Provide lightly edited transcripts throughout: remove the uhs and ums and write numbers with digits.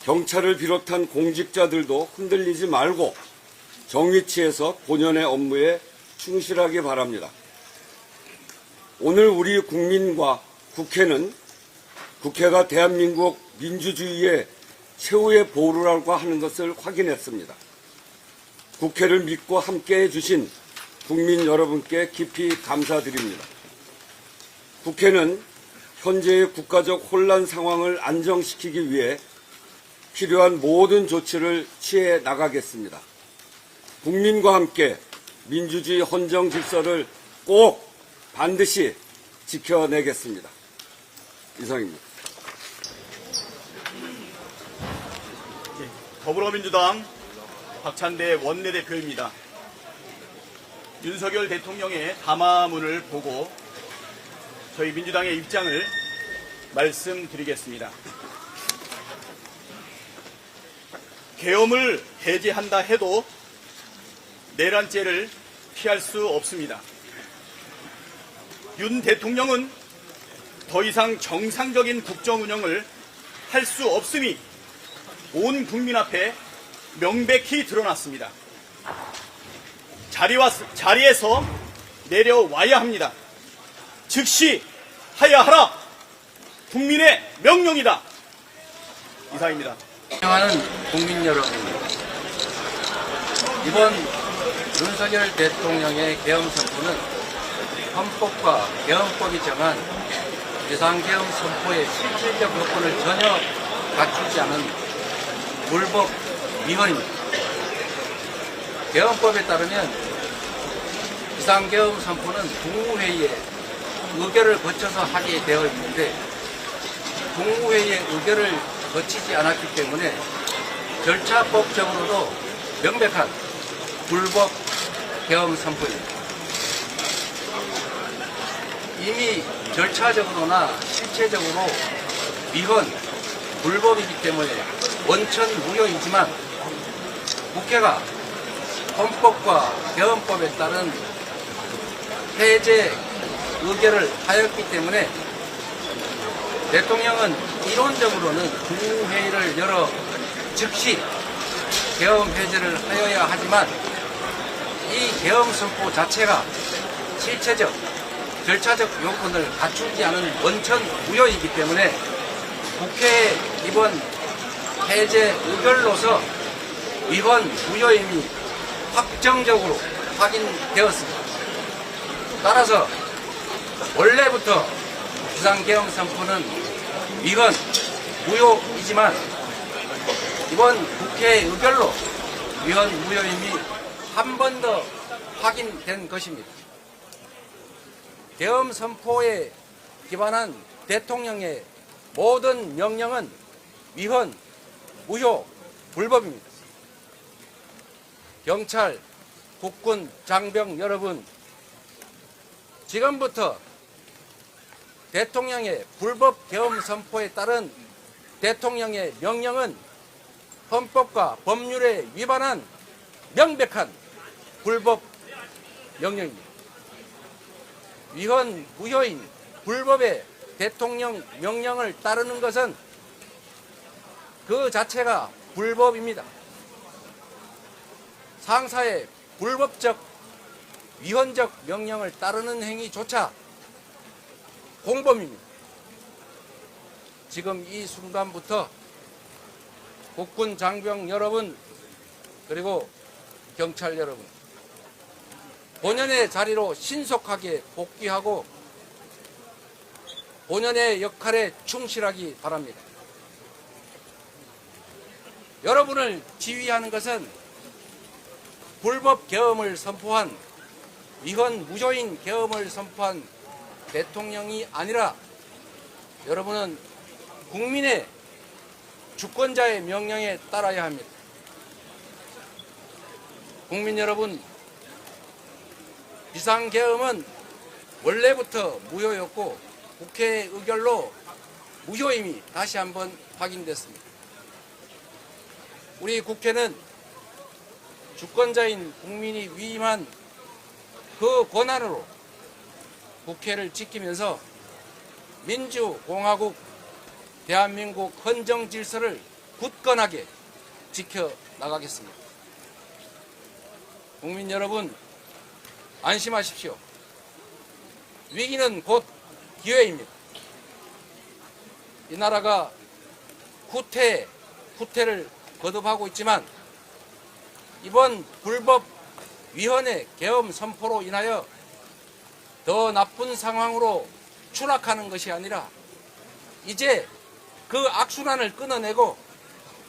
경찰을 비롯한 공직자들도 흔들리지 말고 정위치에서 본연의 업무에 충실하기 바랍니다. 오늘 우리 국민과 국회가 대한민국 민주주의의 최후의 보루라고 하는 것을 확인했습니다. 국회를 믿고 함께해 주신 국민 여러분께 깊이 감사드립니다. 국회는 현재의 국가적 혼란 상황을 안정시키기 위해 필요한 모든 조치를 취해 나가겠습니다. 국민과 함께 민주주의 헌정 질서를 꼭 반드시 지켜내겠습니다. 이상입니다. 더불어민주당 박찬대 원내대표입니다. 윤석열 대통령의 담화문을 보고 저희 민주당의 입장을 말씀드리겠습니다. 계엄을 해제한다 해도 내란죄를 피할 수 없습니다. 윤 대통령은 더 이상 정상적인 국정 운영을 할 수 없음이 온 국민 앞에 명백히 드러났습니다. 자리에서 내려와야 합니다. 즉시 하야 하라. 국민의 명령이다. 이상입니다. 존경하는 국민 여러분, 이번 윤석열 대통령의 계엄 선포는 헌법과 계엄법이 정한 비상계엄 선포의 실질적 요건을 전혀 갖추지 않은 불법 위헌입니다. 계엄법에 따르면 비상계엄 선포는 국무회의에 의결을 거쳐서 하게 되어 있는데 국무회의의 의결을 거치지 않았기 때문에 절차법적으로도 명백한 불법 계엄 선포입니다. 이미 절차적으로나 실체적으로 위헌, 불법이기 때문에 원천 무효이지만 국회가 헌법과 계엄법에 따른 해제 의결을 하였기 때문에 대통령은 이론적으로는 국무회의를 열어 즉시 계엄 해제를 하여야 하지만 이 계엄 선포 자체가 실체적, 절차적 요건을 갖추지 않은 원천 무효이기 때문에 국회의 이번 해제 의결로서 위헌 무효임이 확정적으로 확인되었습니다. 따라서 원래부터 비상계엄 선포는 위헌 무효이지만 이번 국회 의결로 위헌 무효임이 한 번 더 확인된 것입니다. 계엄 선포에 기반한 대통령의 모든 명령은 위헌, 무효, 불법입니다. 경찰, 국군, 장병 여러분, 지금부터 대통령의 불법 계엄 선포에 따른 대통령의 명령은 헌법과 법률에 위반한 명백한 불법 명령입니다. 위헌, 무효인 불법의 대통령 명령을 따르는 것은 그 자체가 불법입니다. 상사의 불법적, 위헌적 명령을 따르는 행위조차 공범입니다. 지금 이 순간부터 국군 장병 여러분 그리고 경찰 여러분, 본연의 자리로 신속하게 복귀하고 본연의 역할에 충실하기 바랍니다. 여러분을 지휘하는 것은 불법 계엄을 선포한, 위헌 무효인 계엄을 선포한 대통령이 아니라 여러분은 국민의 주권자의 명령에 따라야 합니다. 국민 여러분, 비상계엄은 원래부터 무효였고 국회 의결로 무효임이 다시 한번 확인됐습니다. 우리 국회는 주권자인 국민이 위임한 그 권한으로 국회를 지키면서 민주공화국 대한민국 헌정 질서를 굳건하게 지켜나가겠습니다. 국민 여러분, 안심하십시오. 위기는 곧 기회입니다. 이 나라가 후퇴를 거듭하고 있지만 이번 불법 위헌의 계엄 선포로 인하여 더 나쁜 상황으로 추락하는 것이 아니라 이제 그 악순환을 끊어내고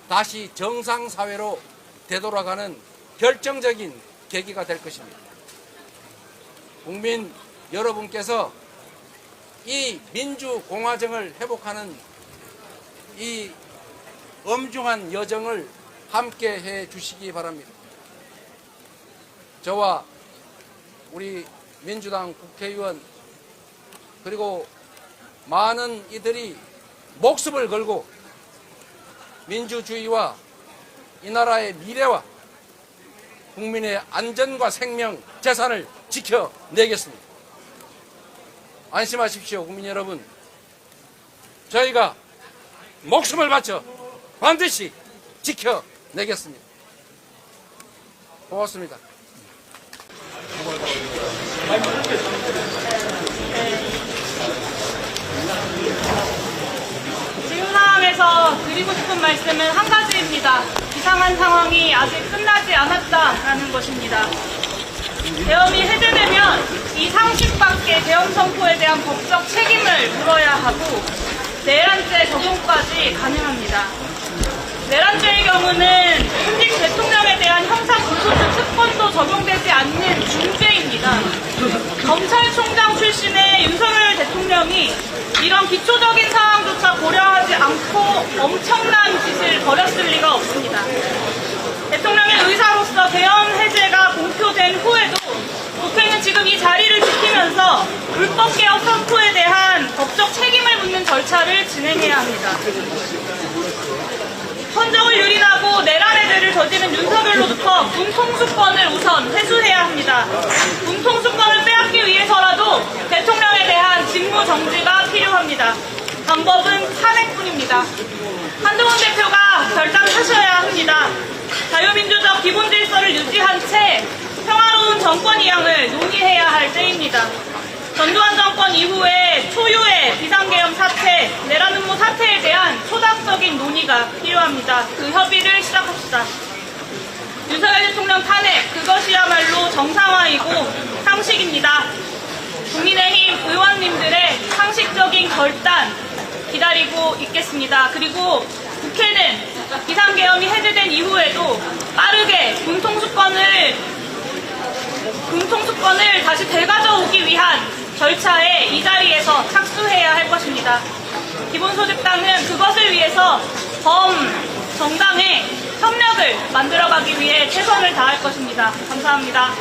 다시 정상사회로 되돌아가는 결정적인 계기가 될 것입니다. 국민 여러분께서 이 민주공화정을 회복하는 이 엄중한 여정을 함께 해 주시기 바랍니다. 저와 우리 민주당 국회의원 그리고 많은 이들이 목숨을 걸고 민주주의와 이 나라의 미래와 국민의 안전과 생명, 재산을 지켜내겠습니다. 안심하십시오, 국민 여러분. 저희가 목숨을 바쳐 반드시 지켜내겠습니다. 고맙습니다. 지금 상황에서 드리고 싶은 말씀은 한 가지입니다. 이상한 상황이 아직 끝나지 않았다라는 것입니다. 계엄이 해제되면 이 상식 밖의 계엄 선포에 대한 법적 책임을 물어야 하고 내란죄 적용까지 가능합니다. 내란죄의 경우는 현직 대통령에 대한 형사불소추 특권도 적용되지 않는 중죄입니다. 검찰총장 출신의 윤석열 대통령이 이런 기초적인 상황조차 고려하지 않고 엄청난 짓을 벌였을 리가 없습니다. 대통령의 의사로서 계엄 해제가 공표된 후에도 국회는 지금 이 자리를 지키면서 불법 개혁 선포에 대한 법적 책임을 묻는 절차를 진행해야 합니다. 헌정을 유린하고 내란의 죄를 저지른 윤석열로부터 군통수권을 우선 회수해야 합니다. 군통수권을 빼앗기 위해서라도 대통령에 대한 직무 정지가 필요합니다. 방법은 탄핵뿐입니다. 한동훈 대표가 결단하셔야 합니다. 자유민주적 기본 질서를 유지한 채 평화로운 정권 이양을 논의해야 할 때입니다. 전두환 정권 이후에 초유의 비상계엄 사태, 내란 음모 사태에 대한 초당적인 논의가 필요합니다. 그 협의를 시작합시다. 윤석열 대통령 탄핵, 그것이야말로 정상화이고 상식입니다. 국민의힘 의원님들의 상식적인 결단 기다리고 있겠습니다. 그리고 국회는 비상계엄이 해제된 이후에도 빠르게 군통수권을 다시 되가져오기 위한 절차에 이 자리에서 착수해야 할 것입니다. 기본소득당은 그것을 위해서 범정당의 협력을 만들어가기 위해 최선을 다할 것입니다. 감사합니다.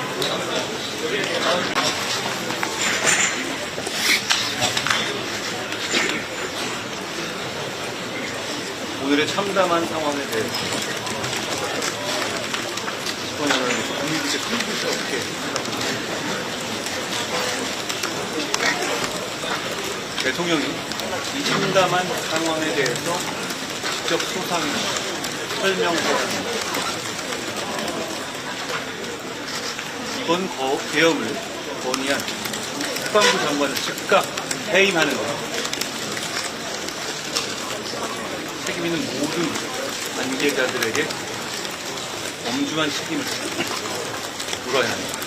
오늘의 참담한 상황에 대해서 국민들께 큰 뜻이 없게 대통령이 이 참담한 상황에 대해서 직접 소상히 설명하였습니다. 이번 계엄을 건의한 국방부 장관을 즉각 해임하는 것, 책임 있는 모든 관계자들에게 엄중한 책임을 물어야 합니다.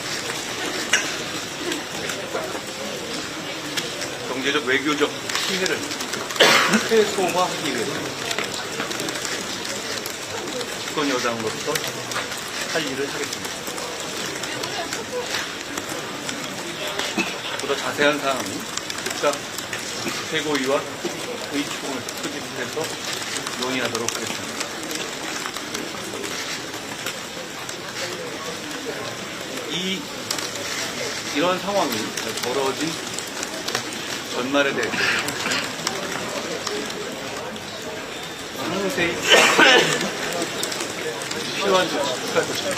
경제적, 외교적 피해를 최소화하기 위해서 집권 여당으로서 할 일을 하겠습니다. 보다 자세한 사항은 즉각 최고위와 의총을 소집해서 논의하도록 하겠습니다. 이런 상황이 벌어진 전말에 대해서 상세히 필요한 조치를 취할 것입니다.